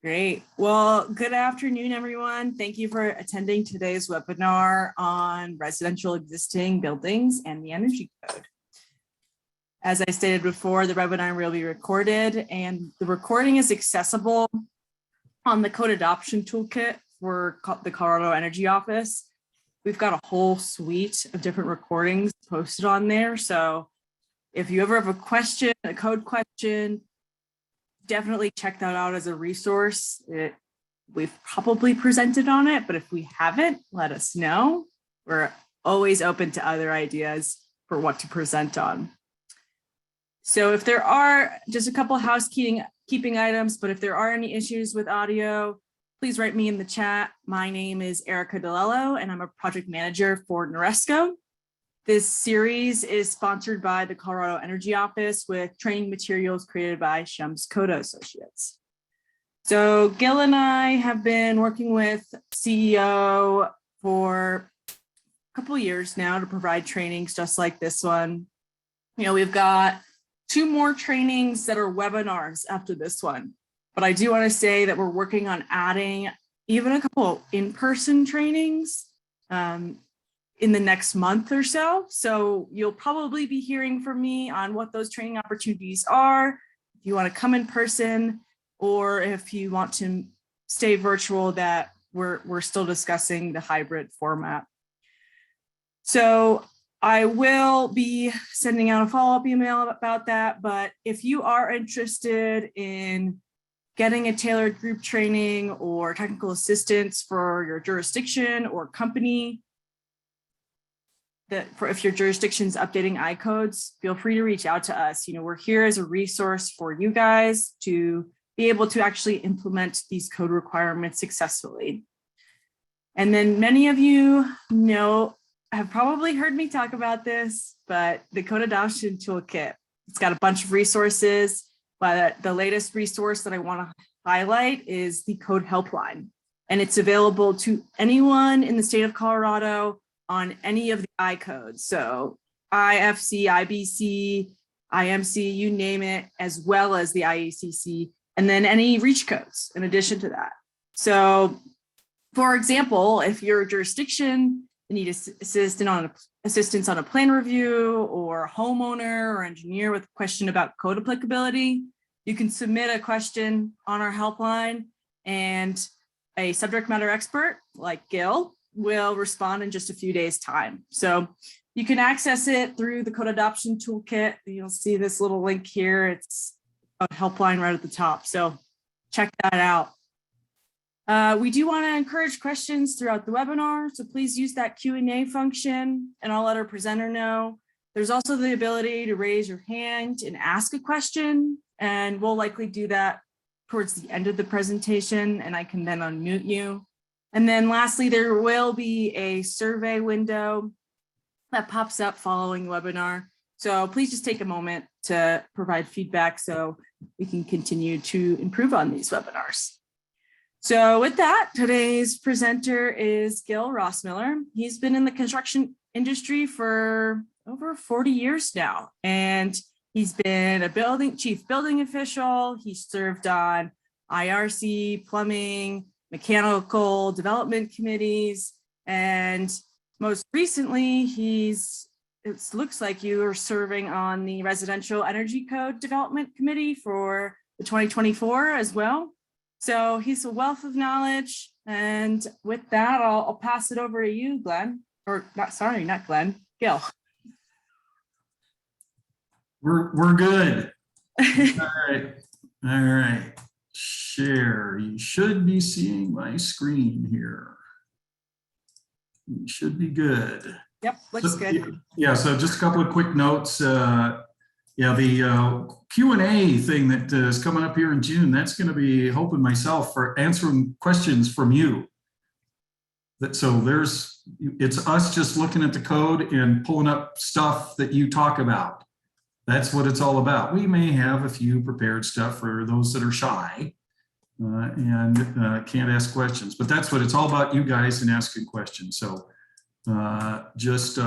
Great. Well, good afternoon, everyone. Thank you for attending today's webinar on residential existing buildings and the energy code. As I stated before, the webinar will be recorded and the recording is accessible on the Code Adoption Toolkit for the Colorado Energy Office. We've got a whole suite of different recordings posted on there. So if you ever have a question, a code question, definitely check that out as a resource. We've probably presented on it, but if we haven't, let us know. We're always open to other ideas for what to present on. So if there are just a couple housekeeping items, but if there are any issues with audio, please write me in the chat. My name is Erica DeLello, and I'm a project manager for Noresco. This series is sponsored by the Colorado Energy Office with training materials created by Shums Coda Associates. So Gil and I have been working with CEO for a couple of years now to provide trainings just like this one. You know, we've got 2 more trainings that are webinars after this one, but I do want to say that we're working on adding even a couple in-person trainings in the next month or so. So you'll probably be hearing from me on what those training opportunities are. If you want to come in person, or if you want to stay virtual, that we're still discussing the hybrid format. So I will be sending out a follow-up email about that, but if you are interested in getting a tailored group training or technical assistance for your jurisdiction or company, if your jurisdiction's updating I-codes, feel free to reach out to us. You know, we're here as a resource for you guys to be able to actually implement these code requirements successfully. And then many of you have probably heard me talk about this, but the Code Adoption Toolkit, it's got a bunch of resources, but the latest resource that I want to highlight is the Code Helpline. And it's available to anyone in the state of Colorado on any of the I codes. So IFC, IBC, IMC, you name it, as well as the IECC, and then any reach codes in addition to that. So for example, if your jurisdiction need assistance on a plan review, or a homeowner or engineer with a question about code applicability, you can submit a question on our helpline and a subject matter expert like Gil will respond in just a few days' time. So you can access it through the Code Adoption Toolkit. You'll see this little link here. It's a helpline right at the top. So check that out. We do want to encourage questions throughout the webinar, so please use that Q&A function and I'll let our presenter know. There's also the ability to raise your hand and ask a question, and we'll likely do that towards the end of the presentation, and I can then unmute you. And then lastly, there will be a survey window that pops up following the webinar. So please just take a moment to provide feedback so we can continue to improve on these webinars. So with that, today's presenter is Gil Rossmiller. He's been in the construction industry for over 40 years now, and he's been a chief building official. He served on IRC, plumbing, mechanical development committees, and most recently, it looks like you are serving on the Residential Energy Code Development Committee for the 2024 as well. So he's a wealth of knowledge. And with that, I'll pass it over to you, Glenn, or not Glenn, Gil. We're good. All right. Share. You should be seeing my screen here. You should be good. Yep, looks good. Yeah, so just a couple of quick notes. The Q&A thing that is coming up here in June, that's going to be hoping myself for answering questions from you. So it's us just looking at the code and pulling up stuff that you talk about. That's what it's all about. We may have a few prepared stuff for those that are shy and can't ask questions, but that's what it's all about, you guys and asking questions. So just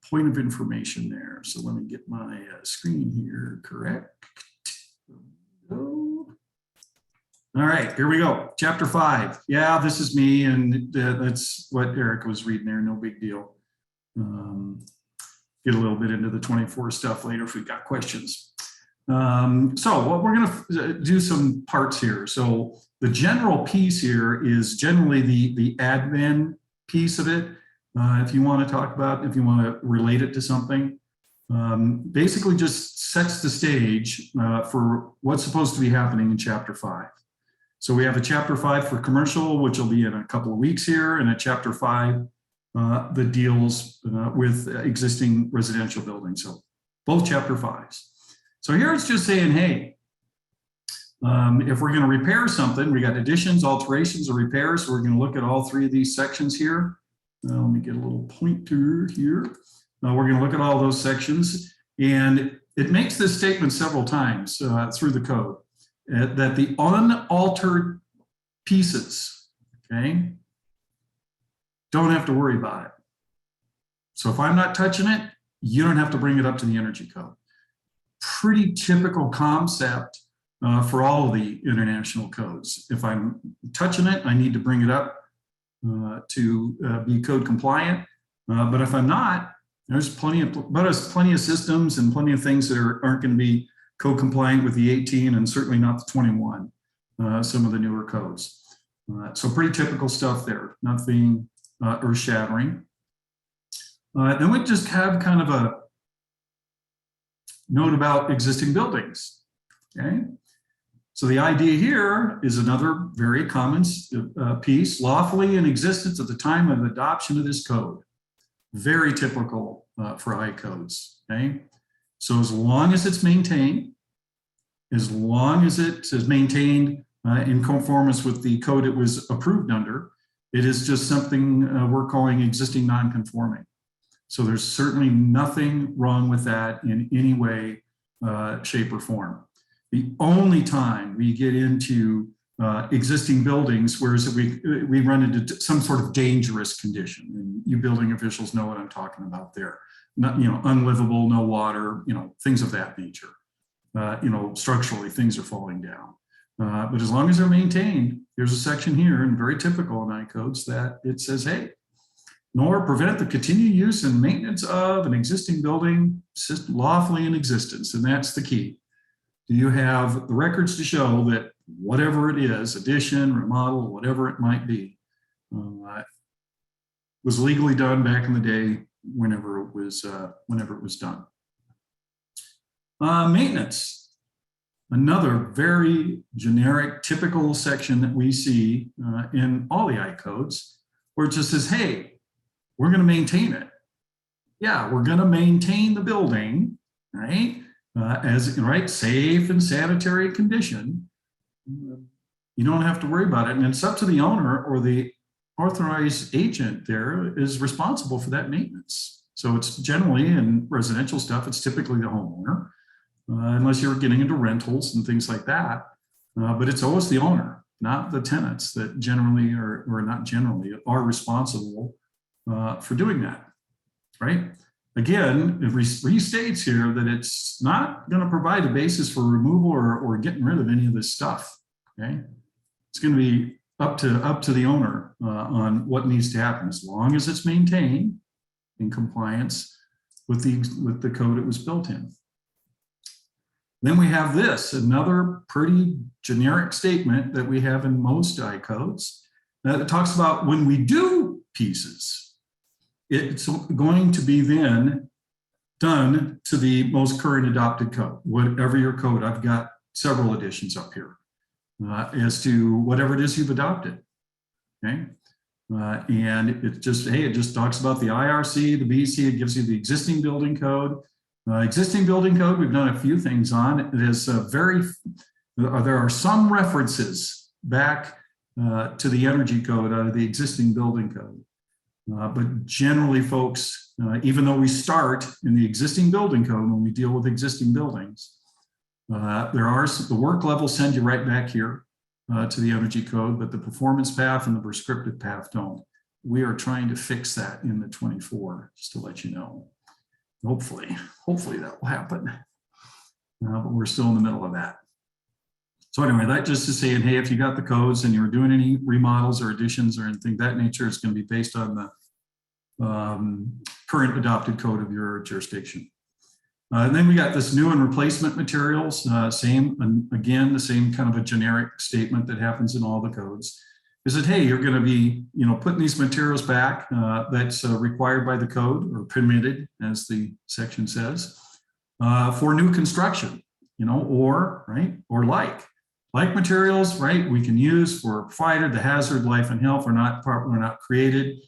point of information there. So let me get my screen here correct. All right, here we go. Chapter 5. Yeah, this is me, and that's what Eric was reading there. No big deal. Get a little bit into the 24 stuff later if we've got questions. So what we're going to do some parts here. So the general piece here is generally the admin piece of it. If you want to talk about, if you want to relate it to something, basically just sets the stage for what's supposed to be happening in chapter 5. So we have a chapter 5 for commercial, which will be in a couple of weeks here, and a chapter 5 that deals with existing residential buildings. So both chapter 5s. So here it's just saying, hey, if we're going to repair something, we got additions, alterations, or repairs. So we're going to look at all 3 of these sections here. Let me get a little pointer here. We're going to look at all those sections. And it makes this statement several times through the code that the unaltered pieces, okay, don't have to worry about it. So if I'm not touching it, you don't have to bring it up to the energy code. Pretty typical concept for all of the international codes. If I'm touching it, I need to bring it up to be code compliant. But if I'm not, there's plenty of systems and plenty of things that aren't going to be code compliant with the 18 and certainly not the 21, some of the newer codes. So pretty typical stuff there, nothing earth shattering. Then we just have kind of a note about existing buildings, okay? So the idea here is another very common piece, lawfully in existence at the time of adoption of this code. Very typical for I codes, okay? So as long as it's maintained, as long as it is maintained in conformance with the code it was approved under, it is just something we're calling existing non-conforming. So there's certainly nothing wrong with that in any way, shape, or form. The only time we get into existing buildings, whereas we run into some sort of dangerous condition, and you building officials know what I'm talking about there. Not, unlivable, no water, things of that nature. Structurally, things are falling down. But as long as they're maintained, there's a section here, and very typical in I codes, that it says, hey, nor prevent the continued use and maintenance of an existing building lawfully in existence. And that's the key. Do you have the records to show that whatever it is, addition, remodel, whatever it might be, was legally done back in the day whenever it was done. Maintenance, another very generic, typical section that we see in all the I codes, where it just says, hey, we're going to maintain it. Yeah, we're going to maintain the building, right? Safe and sanitary condition. You don't have to worry about it. And it's up to the owner or the authorized agent there is responsible for that maintenance. So it's generally in residential stuff, it's typically the homeowner, unless you're getting into rentals and things like that. But it's always the owner, not the tenants that generally or not generally are responsible for doing that, right? Again, it restates here that it's not going to provide a basis for removal or getting rid of any of this stuff, okay? It's going to be up to the owner on what needs to happen, as long as it's maintained in compliance with the code it was built in. Then we have this, another pretty generic statement that we have in most I codes that talks about when we do pieces, it's going to be then done to the most current adopted code, whatever your code. I've got several editions up here as to whatever it is you've adopted, okay? And it just talks about the IRC, the BC, it gives you the existing building code. Existing building code, we've done a few things on. It is there are some references back to the energy code out of the existing building code. But generally, folks, even though we start in the existing building code when we deal with existing buildings, the work levels send you right back here to the energy code, but the performance path and the prescriptive path don't. We are trying to fix that in the 24, just to let you know. Hopefully that will happen. But we're still in the middle of that. So anyway, that just is saying, hey, if you got the codes and you're doing any remodels or additions or anything of that nature, it's going to be based on the current adopted code of your jurisdiction. And then we got this new and replacement materials, same, and again, the same kind of a generic statement that happens in all the codes. Is that, hey, you're going to be, putting these materials back that's required by the code or permitted, as the section says, for new construction, or like materials, right? We can use for provided the hazard, life, and health are not created.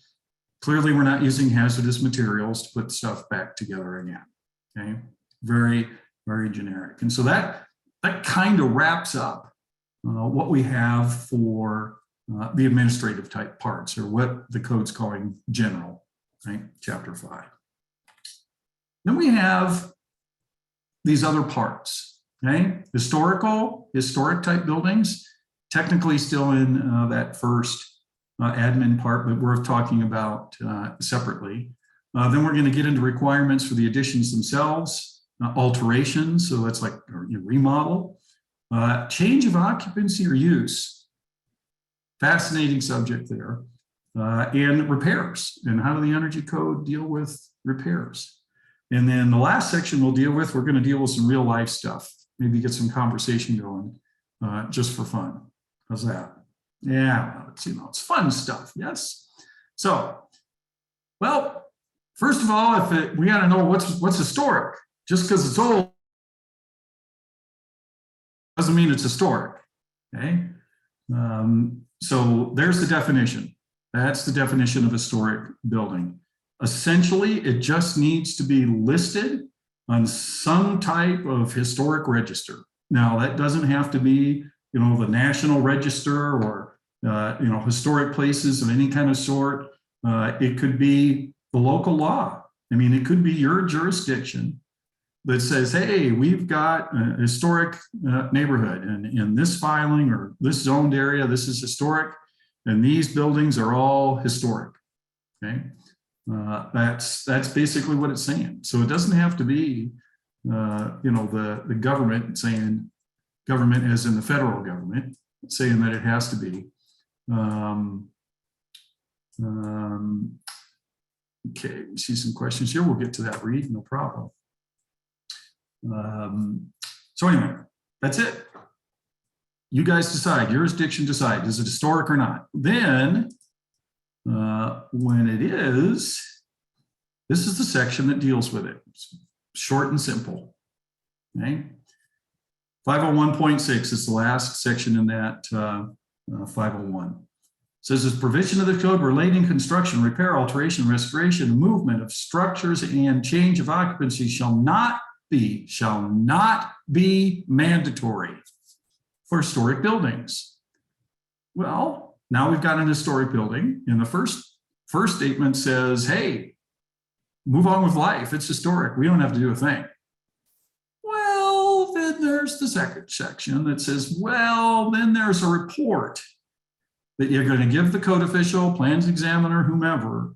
Clearly, we're not using hazardous materials to put stuff back together again. Okay, very, very generic. And so that kind of wraps up what we have for the administrative type parts, or what the code's calling general, right? Chapter 5. Then we have these other parts, okay? Historic type buildings, technically still in that first admin part, but worth talking about separately. Then we're going to get into requirements for the additions themselves, alterations, so that's like remodel, change of occupancy or use, fascinating subject there, and repairs, and how do the energy code deal with repairs. And then the last section we're going to deal with some real life stuff, maybe get some conversation going just for fun. How's that? Yeah, it's fun stuff, yes? So, well, first of all, we got to know what's historic. Just because it's old doesn't mean it's historic, okay? So there's the definition. That's the definition of historic building. Essentially, it just needs to be listed on some type of historic register. Now, that doesn't have to be, the National Register or, historic places of any kind of sort. It could be the local law. I mean, it could be your jurisdiction that says, hey, we've got a historic neighborhood, and in this filing or this zoned area, this is historic, and these buildings are all historic. Okay, that's basically what it's saying. So it doesn't have to be, the government saying, government as in the federal government, saying that it has to be. Okay, we see some questions here. We'll get to that, Reed, no problem. So anyway, that's it. You guys decide, jurisdiction decide, is it historic or not? Then, when it is, this is the section that deals with it. It's short and simple, okay? 501.6 is the last section in that 501. It says, this provision of the code relating construction, repair, alteration, restoration, movement of structures and change of occupancy shall not be mandatory for historic buildings. Well, now we've got an historic building, and the first statement says, hey, move on with life. It's historic. We don't have to do a thing. Well, then there's the second section that says, well, then there's a report that you're going to give the code official, plans examiner, whomever,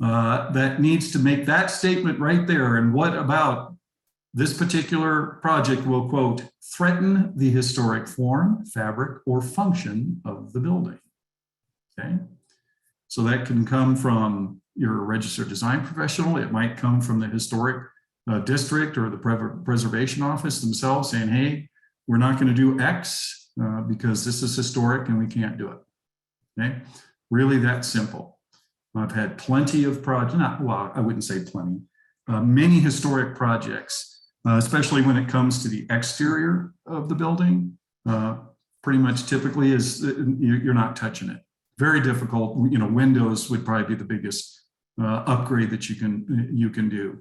that needs to make that statement right there. And what about this particular project will, quote, threaten the historic form, fabric, or function of the building. Okay, so that can come from your registered design professional. It might come from the historic district or the preservation office themselves saying, hey, we're not going to do X because this is historic and we can't do it. Okay, really that simple. I've had plenty of projects, well, I wouldn't say plenty, many historic projects, especially when it comes to the exterior of the building. Pretty much typically is you're not touching it. Very difficult. Windows would probably be the biggest upgrade that you can do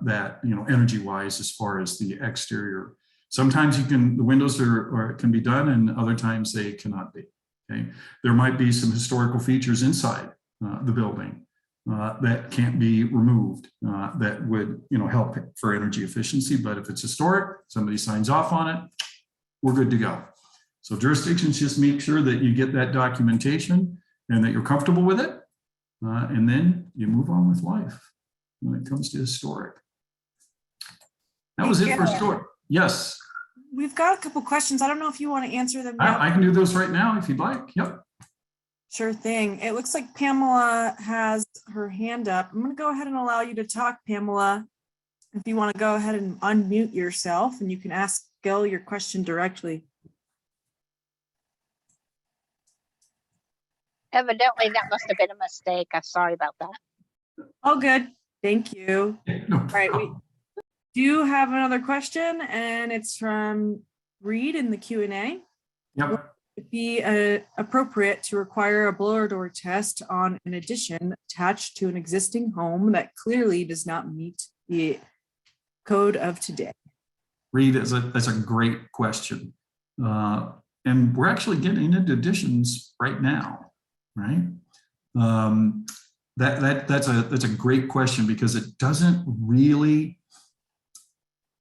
that energy wise as far as the exterior. Sometimes the windows can be done, and other times they cannot be. Okay, there might be some historical features inside the building that can't be removed that would help for energy efficiency. But if it's historic, somebody signs off on it, we're good to go. So jurisdictions just make sure that you get that documentation and that you're comfortable with it, and then you move on with life when it comes to historic. That was it for historic. Yes. We've got a couple questions. I don't know if you want to answer them now. I can do those right now if you'd like. Yep. Sure thing. It looks like Pamela has her hand up. I'm going to go ahead and allow you to talk, Pamela. If you want to go ahead and unmute yourself, and you can ask Gil your question directly. Evidently, that must have been a mistake. I'm sorry about that. All good. Thank you. No All right. We do have another question, and it's from Reed in the Q&A. Yep. Would it be appropriate to require a blower door test on an addition attached to an existing home that clearly does not meet the code of today? Reed, that's a great question. And we're actually getting into additions right now, right? That's a great question because it doesn't really,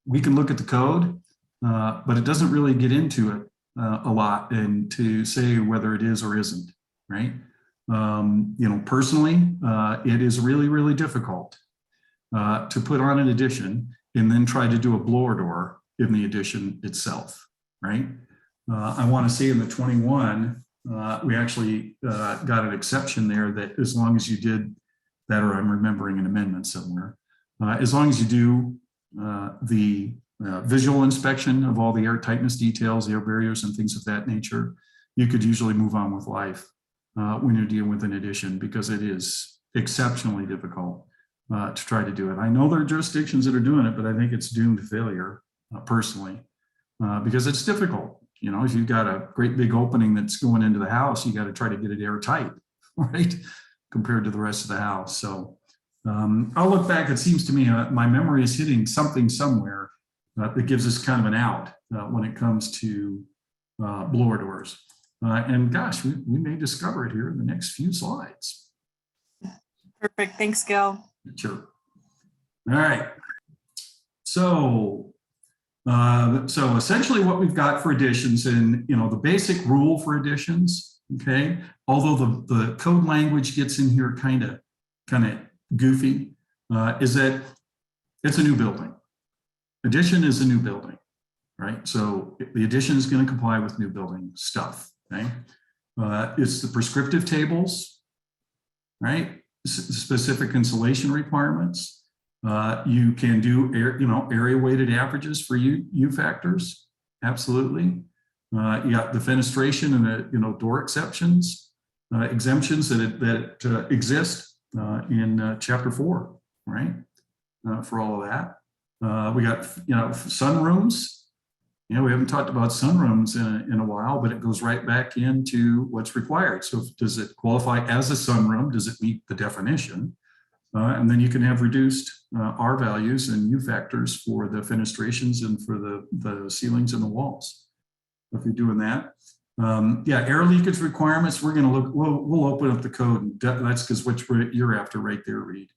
we can look at the code, but it doesn't really get into it a lot and to say whether it is or isn't, right? Personally, it is really, really difficult to put on an addition and then try to do a blower door in the addition itself, right? I want to say in the 21, we actually got an exception there that as long as you did that, or I'm remembering an amendment somewhere, as long as you do the visual inspection of all the air tightness details, air barriers and things of that nature, you could usually move on with life when you're dealing with an addition, because it is exceptionally difficult to try to do it. I know there are jurisdictions that are doing it, but I think it's doomed to failure personally, because it's difficult. If you've got a great big opening that's going into the house, you got to try to get it airtight, right? Compared to the rest of the house. So I'll look back. It seems to me my memory is hitting something somewhere that gives us kind of an out when it comes to blower doors. And gosh, we may discover it here in the next few slides. Perfect. Thanks, Gil. Sure. All right. So essentially what we've got for additions, and the basic rule for additions, okay, although the code language gets in here kind of goofy, is that it's a new building. Addition is a new building, right? So the addition is going to comply with new building stuff, okay? It's the prescriptive tables, right? Specific insulation requirements. You can do area weighted averages for U factors, absolutely. You got the fenestration and the door exceptions, exemptions that exist in Chapter 4, right? For all of that, we got sunrooms. We haven't talked about sunrooms in a while, but it goes right back into what's required. So does it qualify as a sunroom? Does it meet the definition? And then you can have reduced R values and U factors for the fenestrations and for the ceilings and the walls. If you're doing that. Air leakage requirements, we're going to look, we'll open up the code. And that's because what you're after right there, Reed,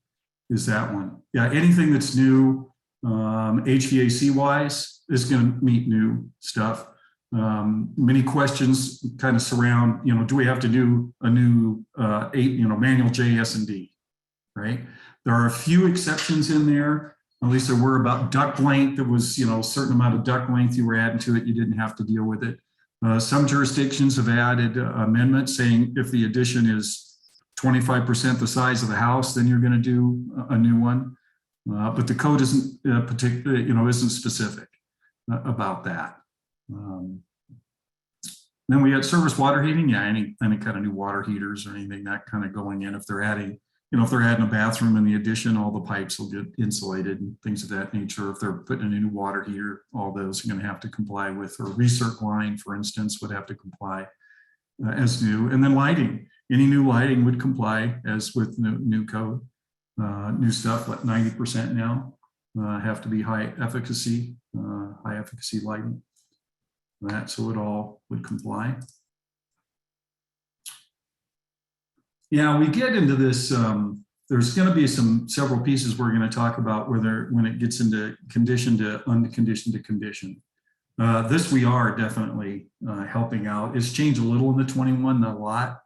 is that one. Yeah, anything that's new, HVAC wise, is going to meet new stuff. Many questions kind of surround, do we have to do a new manual JS&D, right? There are a few exceptions in there. At least there were about duct length. There was, a certain amount of duct length you were adding to it. You didn't have to deal with it. Some jurisdictions have added amendments saying if the addition is 25% the size of the house, then you're going to do a new one. But the code isn't isn't specific about that. Then we got service water heating. Yeah, any kind of new water heaters or anything that kind of going in. If they're adding, if they're adding a bathroom in the addition, all the pipes will get insulated and things of that nature. If they're putting in a new water heater, all those are going to have to comply with, or recirc line, for instance, would have to comply as new. And then lighting, any new lighting would comply as with new code. New stuff, like 90% now have to be high efficacy lighting. So it all would comply. Yeah, we get into this. There's going to be several pieces we're going to talk about when it gets into condition to unconditioned to condition. This we are definitely helping out. It's changed a little in the 21, not a lot,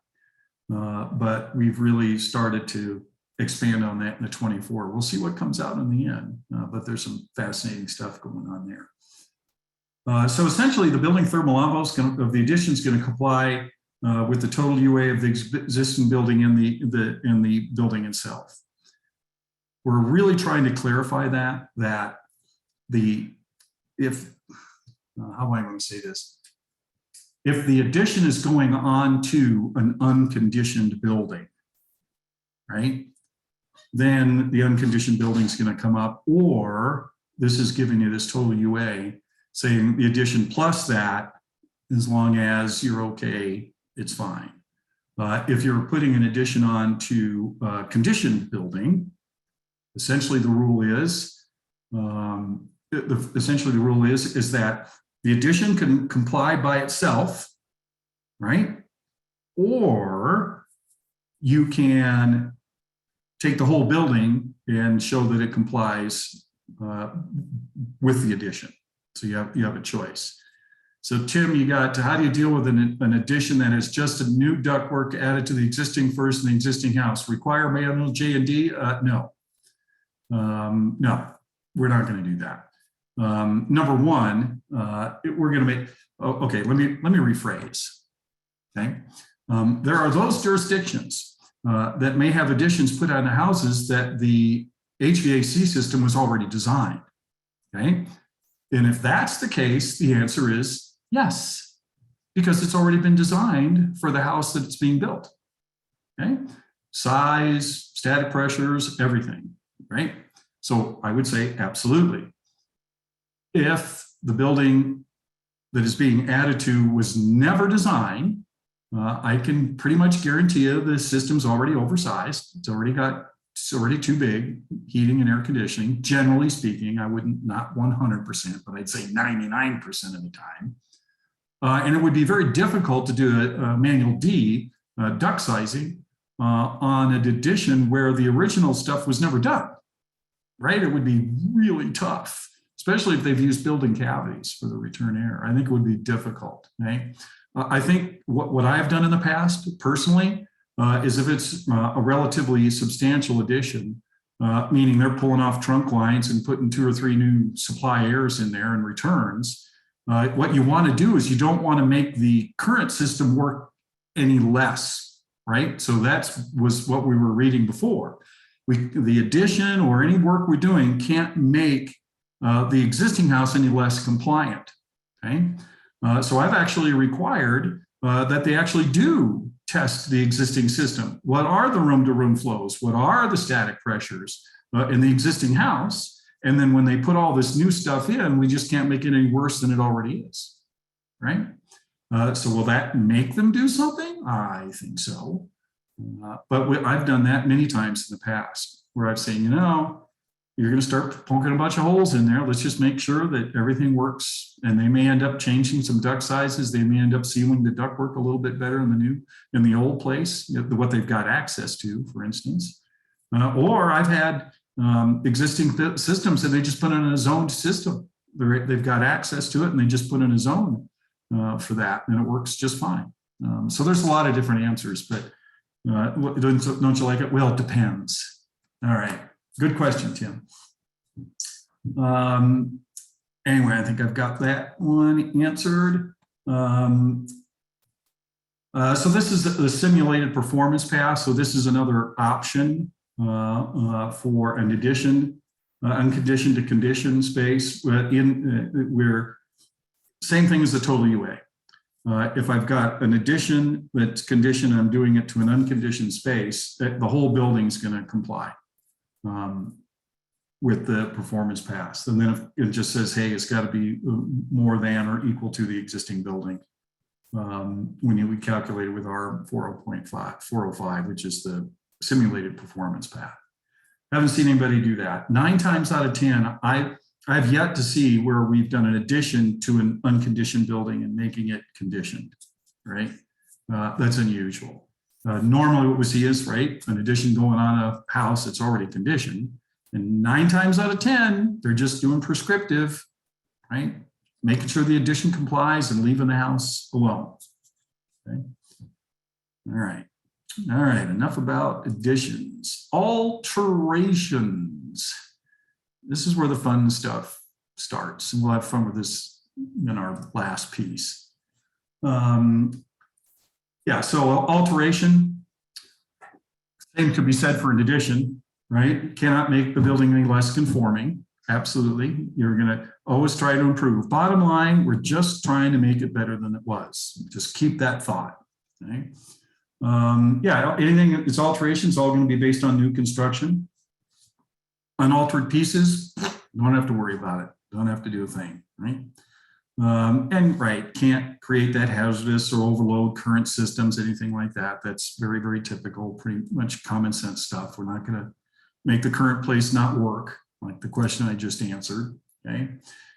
but we've really started to expand on that in the 24. We'll see what comes out in the end, but there's some fascinating stuff going on there. So essentially, the building thermal envelope of the addition is going to comply with the total UA of the existing building in the building itself. We're really trying to clarify that how am I going to say this? If the addition is going on to an unconditioned building, right, then the unconditioned building is going to come up, or this is giving you this total UA, saying the addition plus that, as long as you're okay, it's fine. If you're putting an addition on to a conditioned building, essentially the rule is, is that the addition can comply by itself, right? Or you can take the whole building and show that it complies with the addition. So you have a choice. So Tim, you got, how do you deal with an addition that has just a new ductwork added to the existing first and the existing house? Require manual J&D? No. No, we're not going to do that. Number one, we're going to make, okay, let me rephrase. Okay. There are those jurisdictions that may have additions put on the houses that the HVAC system was already designed. Okay. And if that's the case, the answer is yes, because it's already been designed for the house that it's being built. Okay. Size, static pressures, everything. Right? So I would say absolutely. If the building that is being added to was never designed, I can pretty much guarantee you the system's already oversized. It's already too big, heating and air conditioning. Generally speaking, I wouldn't, not 100%, but I'd say 99% of the time. And it would be very difficult to do a manual D, duct sizing, on an addition where the original stuff was never done, right? It would be really tough, especially if they've used building cavities for the return air. I think it would be difficult, right? I think what I've done in the past, personally, is if it's a relatively substantial addition, meaning they're pulling off trunk lines and putting 2 or 3 new supply airs in there and returns, what you want to do is you don't want to make the current system work any less. Right, so was what we were reading before. The addition or any work we're doing can't make the existing house any less compliant. Okay, so I've actually required that they actually do test the existing system. What are the room-to-room flows? What are the static pressures in the existing house? And then when they put all this new stuff in, we just can't make it any worse than it already is. Right. So will that make them do something? I think so. But I've done that many times in the past where I've said, you know, you're going to start poking a bunch of holes in there. Let's just make sure that everything works. And they may end up changing some duct sizes. They may end up sealing the ductwork a little bit better in the old place, what they've got access to, for instance. Or I've had existing systems that they just put in a zoned system. They've got access to it and they just put in a zone for that, and it works just fine. So there's a lot of different answers, but don't you like it? Well, it depends. All right, good question, Tim. Anyway, I think I've got that one answered. So this is the simulated performance path. So this is another option for an addition, unconditioned to conditioned space where same thing as the total UA. If I've got an addition that's conditioned, I'm doing it to an unconditioned space, the whole building's going to comply with the performance pass. And then if it just says, hey, it's got to be more than or equal to the existing building, when we calculate it with our 405, which is the simulated performance path. I haven't seen anybody do that. 9 times out of 10, I've yet to see where we've done an addition to an unconditioned building and making it conditioned, right? That's unusual. Normally what we see is, right, an addition going on a house that's already conditioned. And 9 times out of 10, they're just doing prescriptive, right? Making sure the addition complies and leaving the house alone. Okay. All right. All right. Enough about additions. Alterations. This is where the fun stuff starts, and we'll have fun with this in our last piece. Yeah, so alteration, same could be said for an addition, right? Cannot make the building any less conforming. Absolutely. You're going to always try to improve. Bottom line, we're just trying to make it better than it was. Just keep that thought. Okay? Yeah, anything that's alteration is all going to be based on new construction. Unaltered pieces, don't have to worry about it. Don't have to do a thing, right? And right, can't create that hazardous or overload current systems, anything like that. That's very, very typical, pretty much common sense stuff. We're not going to make the current place not work, like the question I just answered. Okay,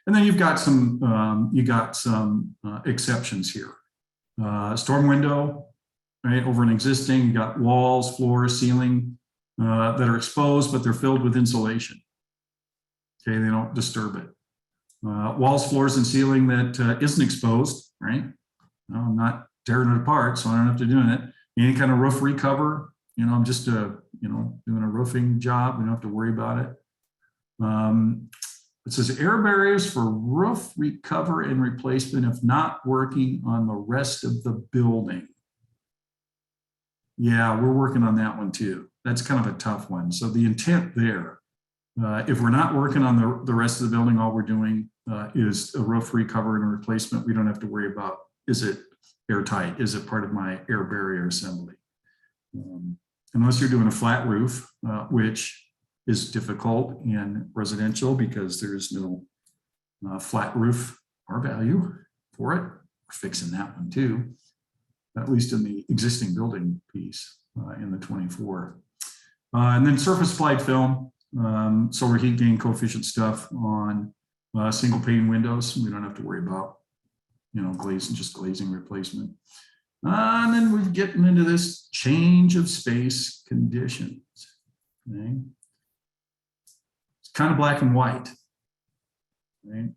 and then you've got some exceptions here. Storm window, right, over an existing. You got walls, floors, ceiling that are exposed, but they're filled with insulation. Okay, they don't disturb it. Walls, floors, and ceiling that isn't exposed, right? No, I'm not tearing it apart, so I don't have to do it. Any kind of roof recover, I'm just doing a roofing job. We don't have to worry about it. It says air barriers for roof recover and replacement if not working on the rest of the building. Yeah, we're working on that one too. That's kind of a tough one. So the intent there, if we're not working on the rest of the building, all we're doing is a roof recover and a replacement. We don't have to worry about, is it airtight? Is it part of my air barrier assembly? Unless you're doing a flat roof, which is difficult in residential because there's no flat roof R value for it. We're fixing that one too, at least in the existing building piece in the 24. And then surface applied film. Solar heat gain coefficient stuff on single pane windows. We don't have to worry about, glazing replacement. And then we're getting into this change of space conditions. Okay. It's kind of black and white. Right?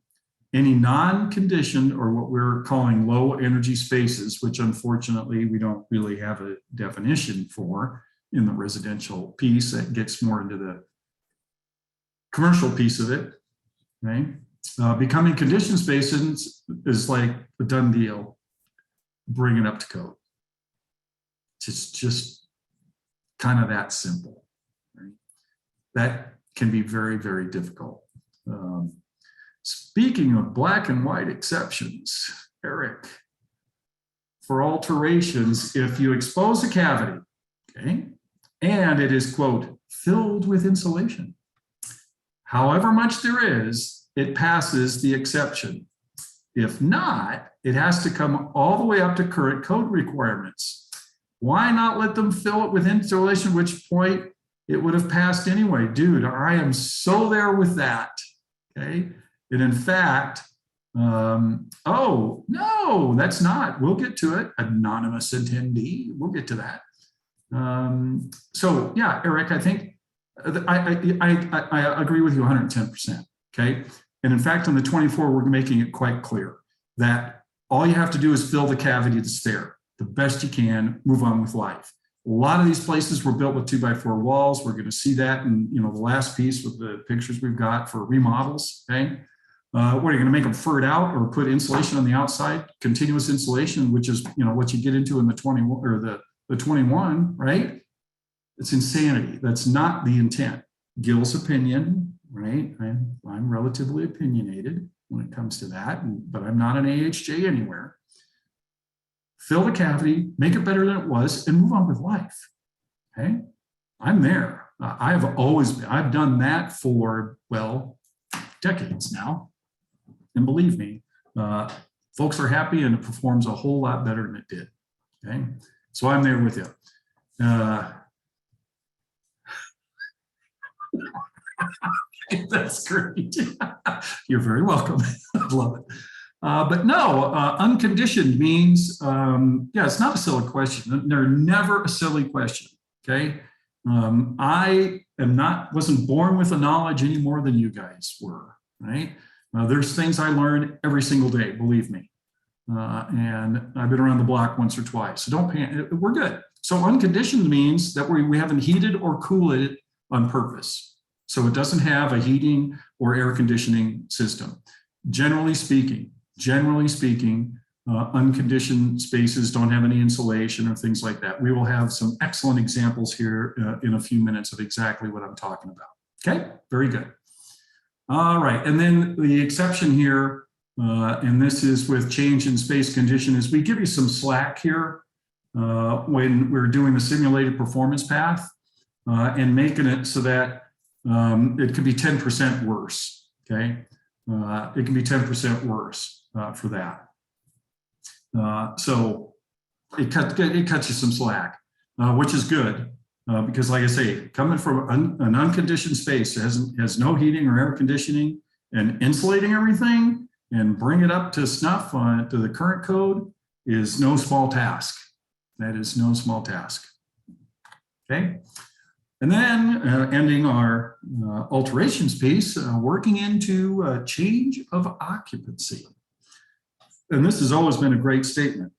Any non-conditioned or what we're calling low energy spaces, which unfortunately we don't really have a definition for in the residential piece, that gets more into the commercial piece of it, right? Becoming conditioned spaces is like a done deal. Bring it up to code. It's just kind of that simple, right? That can be very, very difficult. Speaking of black and white exceptions, Eric, for alterations, if you expose a cavity, okay, and it is, quote, filled with insulation, however much there is, it passes the exception. If not, it has to come all the way up to current code requirements. Why not let them fill it with insulation, at which point it would have passed anyway? Dude, I am so there with that, okay? And in fact, oh, no, that's not. We'll get to it. Anonymous attendee, we'll get to that. So yeah, Eric, I think I agree with you 110%, okay? And in fact, on the 24, we're making it quite clear that all you have to do is fill the cavity that's there the best you can, move on with life. A lot of these places were built with 2x4 walls. We're going to see that in the last piece with the pictures we've got for remodels, okay? What are you going to make them fur it out or put insulation on the outside? Continuous insulation, which is what you get into in the 21 or the 21, right? It's insanity. That's not the intent. Gil's opinion, right? I'm relatively opinionated when it comes to that, but I'm not an AHJ anywhere. Fill the cavity, make it better than it was, and move on with life. Okay, I'm there. I've done that for, well, decades now. And believe me, folks are happy and it performs a whole lot better than it did. Okay, so I'm there with you. That's great. You're very welcome. I love it. But no, unconditioned means, yeah, it's not a silly question. They're never a silly question. Okay. I wasn't born with the knowledge any more than you guys were. Right. There's things I learn every single day, believe me. And I've been around the block once or twice. So don't panic. We're good. So unconditioned means that we haven't heated or cooled it on purpose. So it doesn't have a heating or air conditioning system. Generally speaking, generally speaking, unconditioned spaces don't have any insulation or things like that. We will have some excellent examples here in a few minutes of exactly what I'm talking about. Okay, very good. All right, and then the exception here, and this is with change in space condition, is we give you some slack here when we're doing the simulated performance path and making it so that it could be 10% worse, okay? It can be 10% worse for that. So it cuts you some slack, which is good because, like I say, coming from an unconditioned space that has no heating or air conditioning and insulating everything and bring it up to snuff to the current code is no small task. That is no small task. Okay. And then ending our alterations piece, working into change of occupancy. And this has always been a great statement.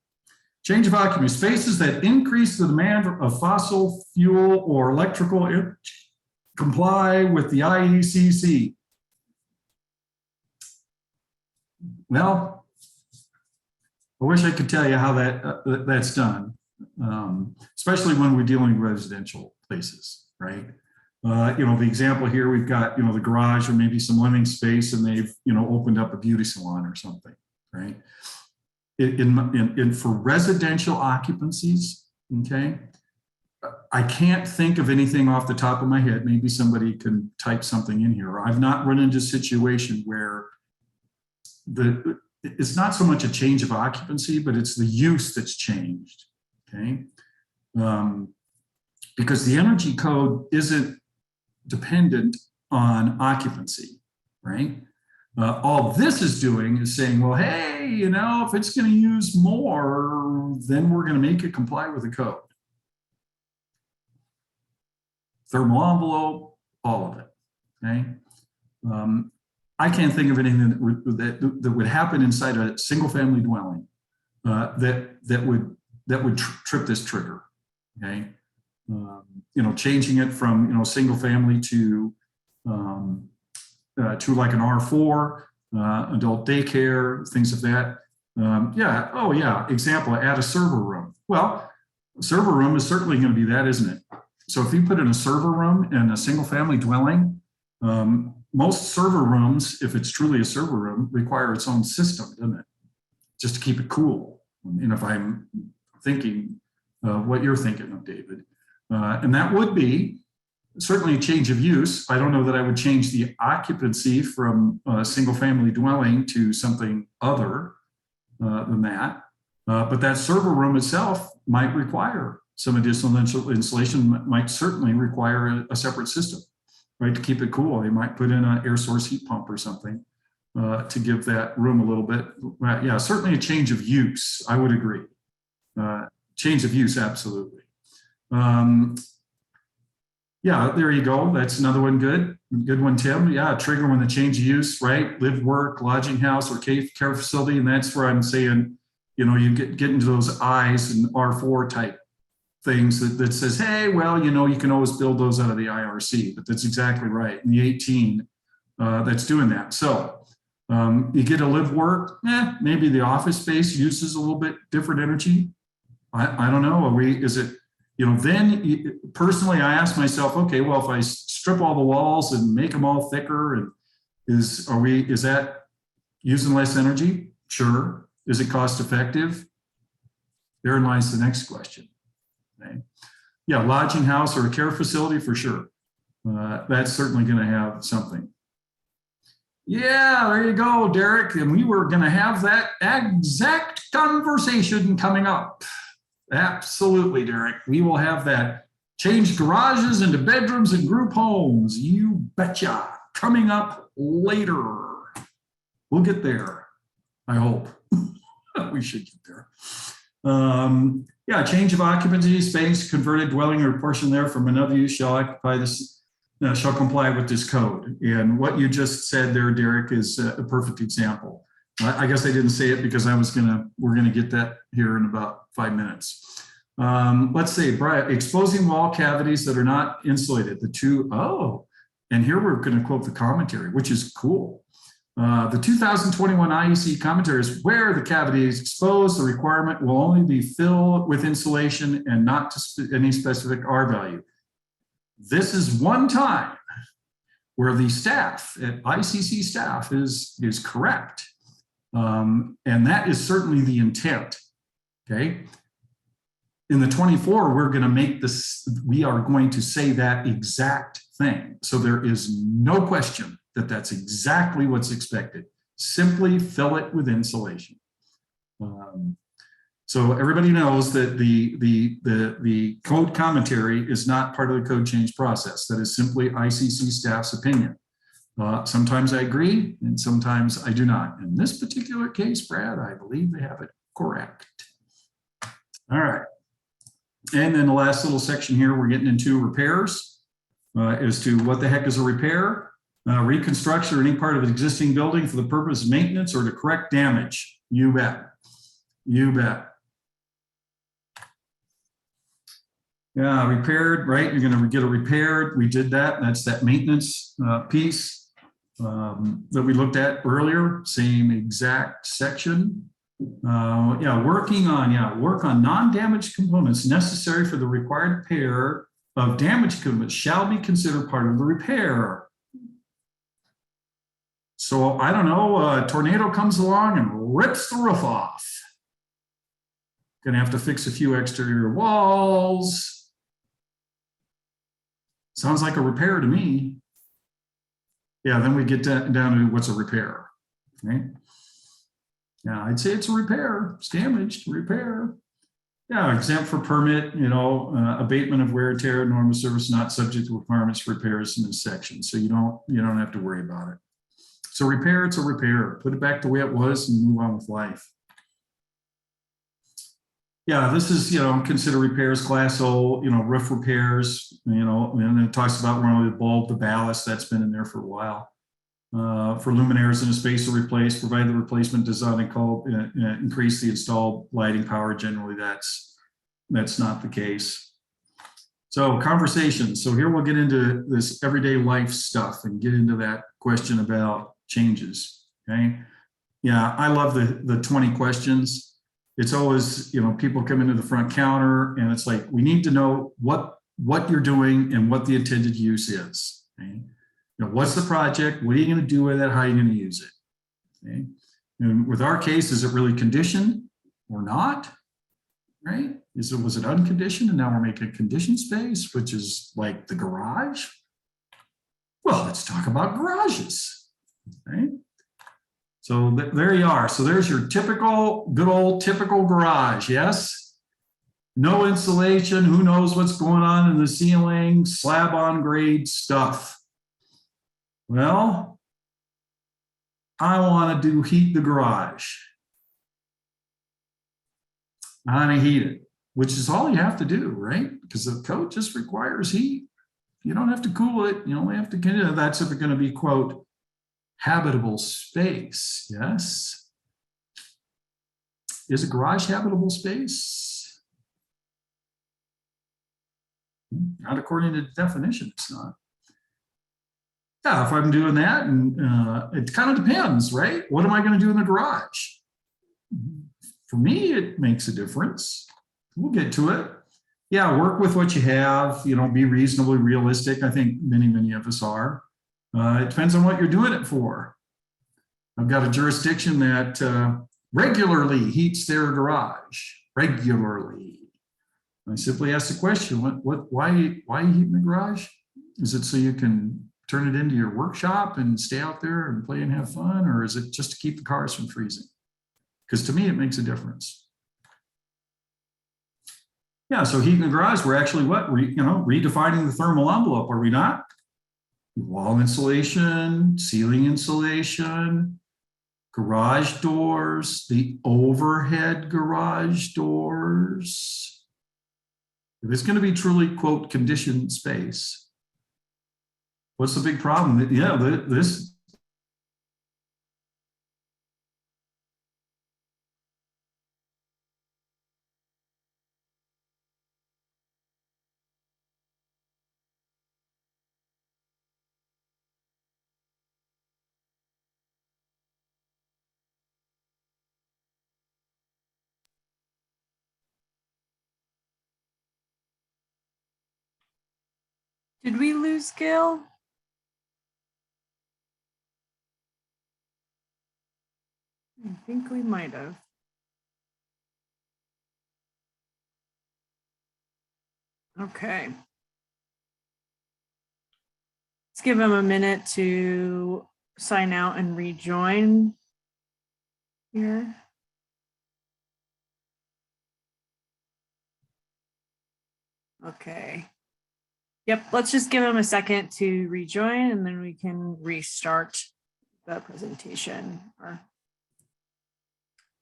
Change of occupancy, spaces that increase the demand of fossil fuel or electrical energy comply with the IECC. Well, I wish I could tell you how that's done, especially when we're dealing with residential places, right? You know, the example here, we've got, you know, the garage or maybe some living space and they've, you know, opened up a beauty salon or something, right? For residential occupancies, okay, I can't think of anything off the top of my head. Maybe somebody can type something in here. I've not run into a situation where it's not so much a change of occupancy, but it's the use that's changed, okay? Because the energy code isn't dependent on occupancy, right? All this is doing is saying, well, hey, you know, if it's going to use more, then we're going to make it comply with the code. Thermal envelope, all of it, okay? I can't think of anything that would happen inside a single-family dwelling that would trip this trigger, okay? You know, changing it from, you know, single-family to like an R4, adult daycare, things of that. Yeah, oh yeah, example, add a server room. Well, a server room is certainly going to be that, isn't it? So if you put in a server room in a single family dwelling, most server rooms, if it's truly a server room, require its own system, doesn't it? Just to keep it cool. And if I'm thinking what you're thinking of, David. And that would be certainly a change of use. I don't know that I would change the occupancy from a single family dwelling to something other than that. But that server room itself might require some additional insulation, might certainly require a separate system, right? To keep it cool. They might put in an air source heat pump or something to give that room a little bit. Yeah, certainly a change of use, I would agree. Change of use, absolutely. Yeah, there you go. That's another one. Good one, Tim. Yeah, trigger when the change of use, right? Live, work, lodging house, or care facility. And that's where I'm saying, you know, you get into those I's and R4 type things that says, hey, well, you know, you can always build those out of the IRC, but that's exactly right. In the 18, that's doing that. So you get a live, work, maybe the office space uses a little bit different energy. I don't know. Is it, you know, then personally, I ask myself, okay, well, if I strip all the walls and make them all thicker, and is that using less energy? Sure. Is it cost effective? Therein lies the next question. Okay. Yeah, lodging house or a care facility for sure. That's certainly going to have something. Yeah, there you go, Derek. And we were going to have that exact conversation coming up. Absolutely, Derek. We will have that. Change garages into bedrooms and group homes. You betcha. Coming up later. We'll get there. I hope. We should get there. Yeah, change of occupancy, space, converted dwelling or portion there from another use shall occupy this, shall comply with this code. And what you just said there, Derek, is a perfect example. I guess I didn't say it because we're gonna get that here in about 5 minutes. Let's say, Brian, exposing wall cavities that are not insulated. And here we're gonna quote the commentary, which is cool. The 2021 IEC commentary is where the cavity is exposed, the requirement will only be filled with insulation and not to any specific R value. This is one time where the staff at ICC staff is correct. And that is certainly the intent, okay? In the 24, we're gonna make this, we are going to say that exact thing. So there is no question that that's exactly what's expected. Simply fill it with insulation. So everybody knows that the code commentary is not part of the code change process. That is simply ICC staff's opinion. Sometimes I agree and sometimes I do not. In this particular case, Brad, I believe they have it correct. All right. And then the last little section here, we're getting into repairs as to what the heck is a repair. Reconstruction or any part of an existing building for the purpose of maintenance or to correct damage. You bet. You bet. Yeah, repaired, right? You're going to get a repaired. We did that. That's that maintenance piece that we looked at earlier. Same exact section. Work on non-damaged components necessary for the required repair of damaged components shall be considered part of the repair. So I don't know, a tornado comes along and rips the roof off. Gonna have to fix a few exterior walls. Sounds like a repair to me. Yeah, then we get down to what's a repair, right? Yeah, I'd say it's a repair. It's damaged, repair. Yeah, exempt for permit, abatement of wear and tear, normal service not subject to requirements for repairs in this section. So you don't have to worry about it. So repair, it's a repair. Put it back the way it was and move on with life. Yeah, this is, consider repairs, class O, roof repairs, and it talks about running the bulb, the ballast, that's been in there for a while. For luminaires in a space to replace, provide the replacement does not increase the installed lighting power. Generally, that's not the case. So conversations. So here we'll get into this everyday life stuff and get into that question about changes, okay? Yeah, I love the 20 questions. It's always, people come into the front counter and it's like, we need to know what you're doing and what the intended use is, okay? What's the project? What are you going to do with it? How are you going to use it? Okay. And with our case, is it really conditioned or not? Right? Was it unconditioned? And now we're making a conditioned space, which is like the garage. Well, let's talk about garages. Right? So there you are. So there's your typical, good old typical garage. Yes. No insulation. Who knows what's going on in the ceiling? Slab on grade stuff. Well, I want to heat the garage. I want to heat it, which is all you have to do, right? Because the code just requires heat. You don't have to cool it. You only have to get it. That's if it's going to be, quote, habitable space. Yes. Is a garage habitable space? Not according to the definition, it's not. Yeah, if I'm doing that, and it kind of depends, right? What am I going to do in the garage? For me, it makes a difference. We'll get to it. Yeah, work with what you have, be reasonably realistic. I think many of us are. It depends on what you're doing it for. I've got a jurisdiction that regularly heats their garage, regularly. I simply ask the question, why are you heating the garage? Is it so you can turn it into your workshop and stay out there and play and have fun? Or is it just to keep the cars from freezing? Because to me, it makes a difference. Yeah, so heating the garage, we're actually redefining the thermal envelope, are we not? Wall insulation, ceiling insulation, garage doors, the overhead garage doors. If it's going to be truly, quote, conditioned space, what's the big problem? Yeah, this. Did we lose Gail? I think we might have. Okay. Let's give him a minute to sign out and rejoin here. Okay. Yep, let's just give him a second to rejoin and then we can restart the presentation.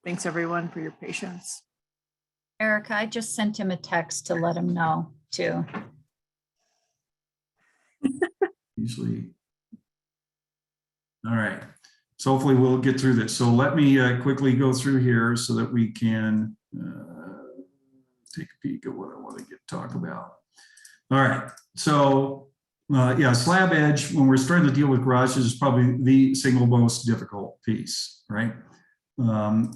Thanks everyone for your patience. Erica, I just sent him a text to let him know too. Usually. All right. So hopefully we'll get through this. So let me quickly go through here so that we can take a peek at what I want to talk about. All right. So yeah, slab edge, when we're starting to deal with garages, is probably the single most difficult piece, right?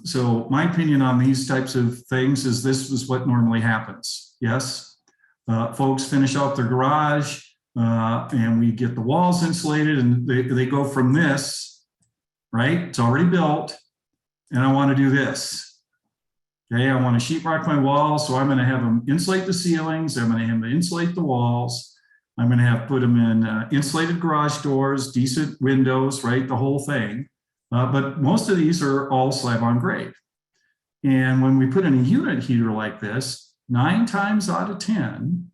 So my opinion on these types of things is this is what normally happens. Yes, folks finish out their garage and we get the walls insulated and they go from this, right? It's already built and I want to do this. Okay, I want to sheetrock my walls, so I'm going to have them insulate the ceilings. I'm going to have them insulate the walls. I'm going to have put them in insulated garage doors, decent windows, right? The whole thing. But most of these are all slab on grade. And when we put in a unit heater like this, 9 times out of 10,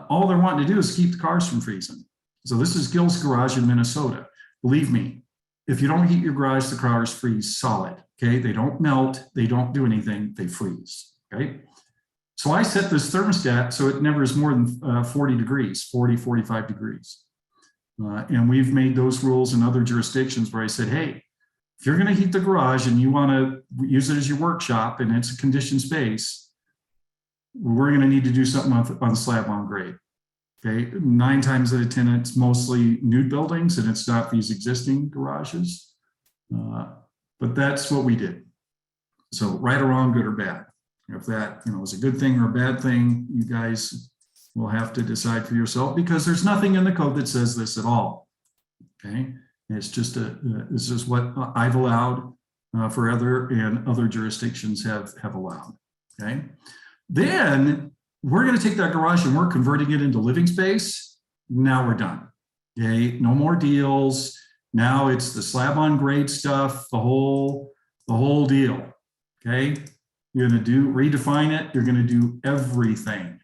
all they're wanting to do is keep the cars from freezing. So this is Gil's garage in Minnesota. Believe me, if you don't heat your garage, the cars freeze solid. Okay, they don't melt, they don't do anything, they freeze. Okay, so I set this thermostat so it never is more than 40 degrees, 40, 45 degrees. And we've made those rules in other jurisdictions where I said, hey, if you're going to heat the garage and you want to use it as your workshop and it's a conditioned space, we're going to need to do something on slab on grade. Okay, 9 times out of 10, it's mostly new buildings and it's not these existing garages. But that's what we did. So right or wrong, good or bad. If that is a good thing or a bad thing, you guys will have to decide for yourself because there's nothing in the code that says this at all. Okay, it's just this is what I've allowed for other jurisdictions have allowed. Okay, then we're going to take that garage and we're converting it into living space. Now we're done. Okay, no more deals. Now it's the slab on grade stuff, the whole deal. Okay, you're going to redefine it. You're going to do everything.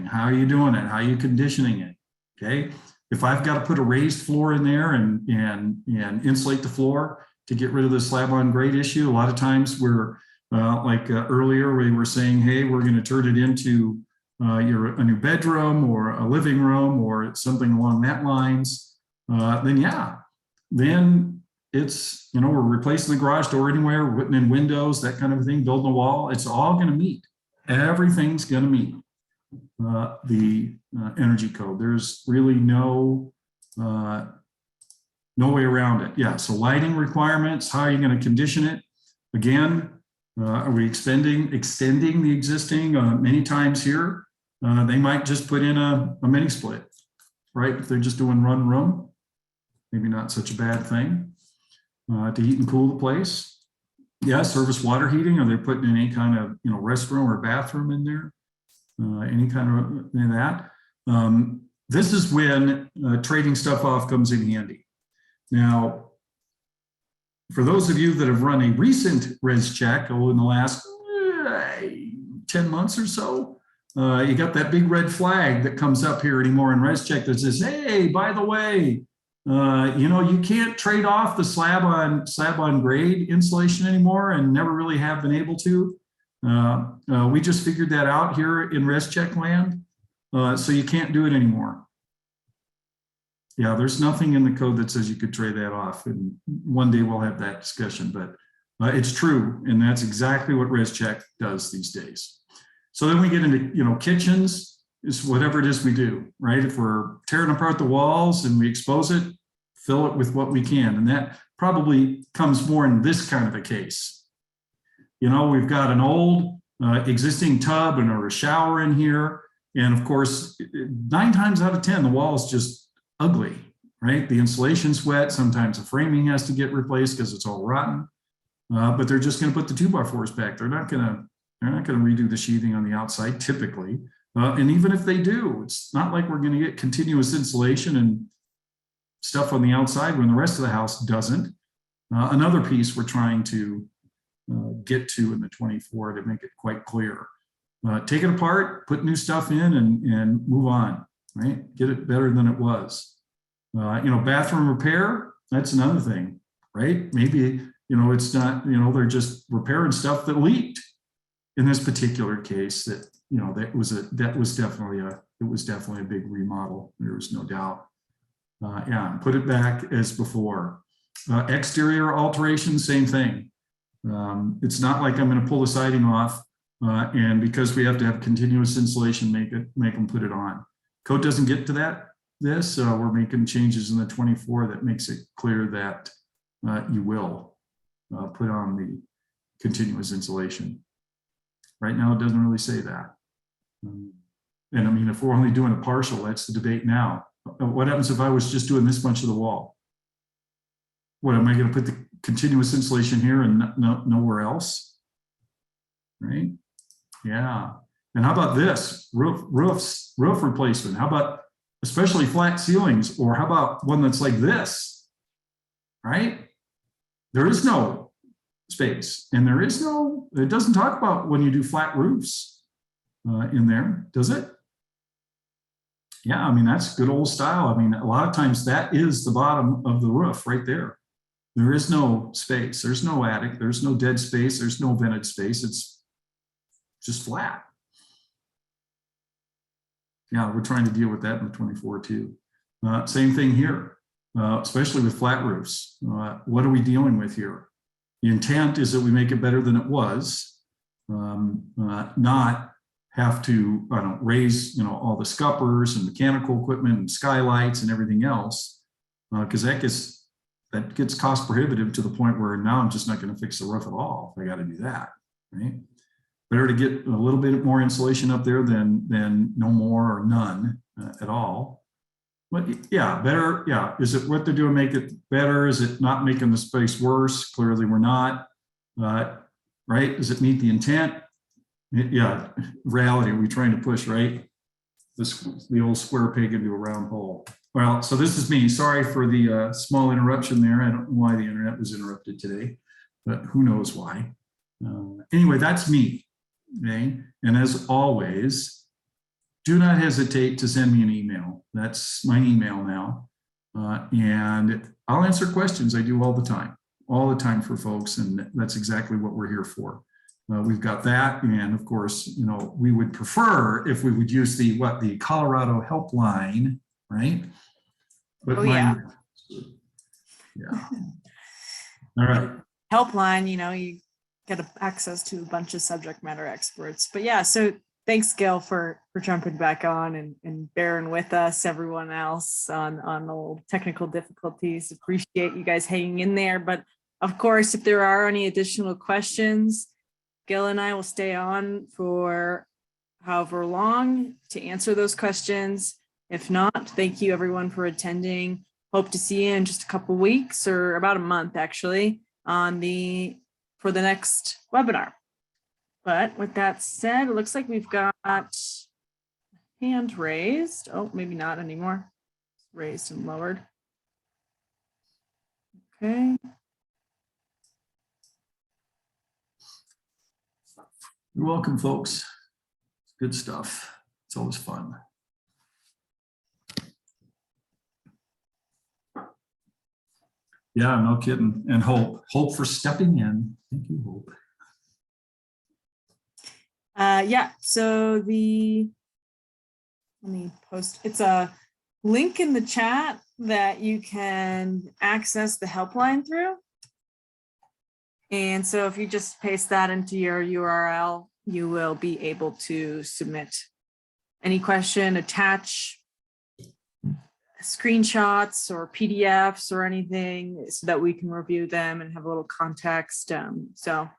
How are you doing it? How are you conditioning it? Okay, if I've got to put a raised floor in there and insulate the floor to get rid of the slab on grade issue, a lot of times we're earlier we were saying, hey, we're going to turn it into a new bedroom or a living room or something along that lines. Then it's, we're replacing the garage door anywhere, we're putting in windows, that kind of thing, building a wall. It's all going to meet. Everything's going to meet the energy code. There's really no way around it. Yeah, so lighting requirements, how are you going to condition it? Again, are we extending the existing? Many times here, they might just put in a mini split, right? If they're just doing run room, maybe not such a bad thing to heat and cool the place. Yeah, service water heating. Are they putting in any kind of restroom or bathroom in there? Any kind of that. This is when trading stuff off comes in handy. Now, for those of you that have run a recent res check in the last 10 months or so, you got that big red flag that comes up here anymore in res check that says, hey, by the way, you can't trade off the slab on grade insulation anymore and never really have been able to. We just figured that out here in res check land. So you can't do it anymore. Yeah, there's nothing in the code that says you could trade that off. And one day we'll have that discussion, but it's true. And that's exactly what res check does these days. So then we get into, kitchens is whatever it is we do, right? If we're tearing apart the walls and we expose it, fill it with what we can. And that probably comes more in this kind of a case. We've got an old existing tub and or a shower in here. And of course, 9 times out of 10, the wall is just ugly, right? The insulation's wet. Sometimes the framing has to get replaced because it's all rotten. But they're just going to put the 2x4s back. They're not going to redo the sheathing on the outside typically. And even if they do, it's not like we're going to get continuous insulation and stuff on the outside when the rest of the house doesn't. Another piece we're trying to get to in the 24 to make it quite clear. Take it apart, put new stuff in, and move on, right? Get it better than it was. Bathroom repair, that's another thing, right? Maybe, it's not, they're just repairing stuff that leaked. In this particular case, that was definitely a big remodel. There was no doubt. Put it back as before. Exterior alterations, same thing. It's not like I'm going to pull the siding off, and because we have to have continuous insulation, make them put it on. Code doesn't get to this. We're making changes in the 24 that makes it clear that you will put on the continuous insulation. Right now, it doesn't really say that. And I mean, if we're only doing a partial, that's the debate now. What happens if I was just doing this much of the wall? What, am I going to put the continuous insulation here and nowhere else? Right? Yeah. And how about this? Roof replacement. How about especially flat ceilings? Or how about one that's like this? Right? There is no space, and it doesn't talk about when you do flat roofs in there, does it? Yeah, I mean, that's good old style. I mean, a lot of times that is the bottom of the roof right there. There is no space. There's no attic. There's no dead space. There's no vented space. It's just flat. Yeah, we're trying to deal with that in the 24 too. Same thing here, especially with flat roofs. What are we dealing with here? The intent is that we make it better than it was, not have to raise all the scuppers and mechanical equipment and skylights and everything else, because that gets cost prohibitive to the point where now I'm just not going to fix the roof at all if I got to do that, right? Better to get a little bit more insulation up there than no more or none at all. But yeah, better. Yeah, is it what they're doing? Make it better? Is it not making the space worse? Clearly, we're not. Right? Does it meet the intent? Yeah. Reality. Are we trying to push the old square peg into a round hole? Well, so this is me. Sorry for the small interruption there. I don't know why the internet was interrupted today, but who knows why. Anyway, that's me. Okay, and as always, do not hesitate to send me an email. That's my email now. And I'll answer questions. I do all the time for folks. And that's exactly what we're here for. We've got that. And of course, we would prefer if we would use the Colorado helpline, right? But yeah. Yeah. All right. Helpline, you get access to a bunch of subject matter experts. But yeah, so thanks, Gil, for jumping back on and bearing with us, everyone else on the little technical difficulties. Appreciate you guys hanging in there. But of course, if there are any additional questions, Gil and I will stay on for however long to answer those questions. If not, thank you everyone for attending. Hope to see you in just a couple weeks, or about a month actually, for the next webinar. But with that said, it looks like we've got hand raised. Oh, maybe not anymore. Raised and lowered. Okay. You're welcome, folks. Good stuff. It's always fun. Yeah, no kidding. And Hope for stepping in. Thank you, Hope. Yeah, so let me post, it's a link in the chat that you can access the helpline through. And so if you just paste that into your URL, you will be able to submit any question, attach screenshots or PDFs or anything so that we can review them and have a little context. So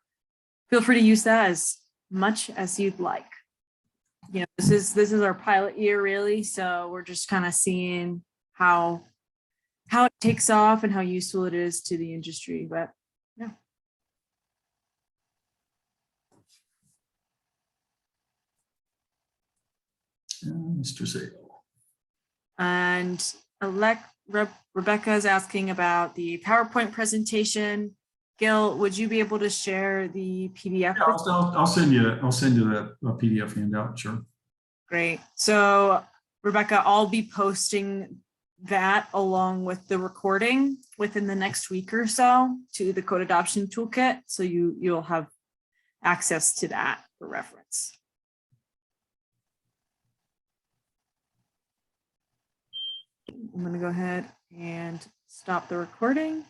feel free to use that as much as you'd like. you know, this is our pilot year really, so we're just kind of seeing how it takes off and how useful it is to the industry. But yeah. Mr. Sale. And Rebecca is asking about the PowerPoint presentation. Gil, would you be able to share the PDF? Yeah, I'll send you that PDF handout. Sure. Great. So Rebecca, I'll be posting that along with the recording within the next week or so to the code adoption toolkit. So you'll have access to that for reference. I'm going to go ahead and stop the recording.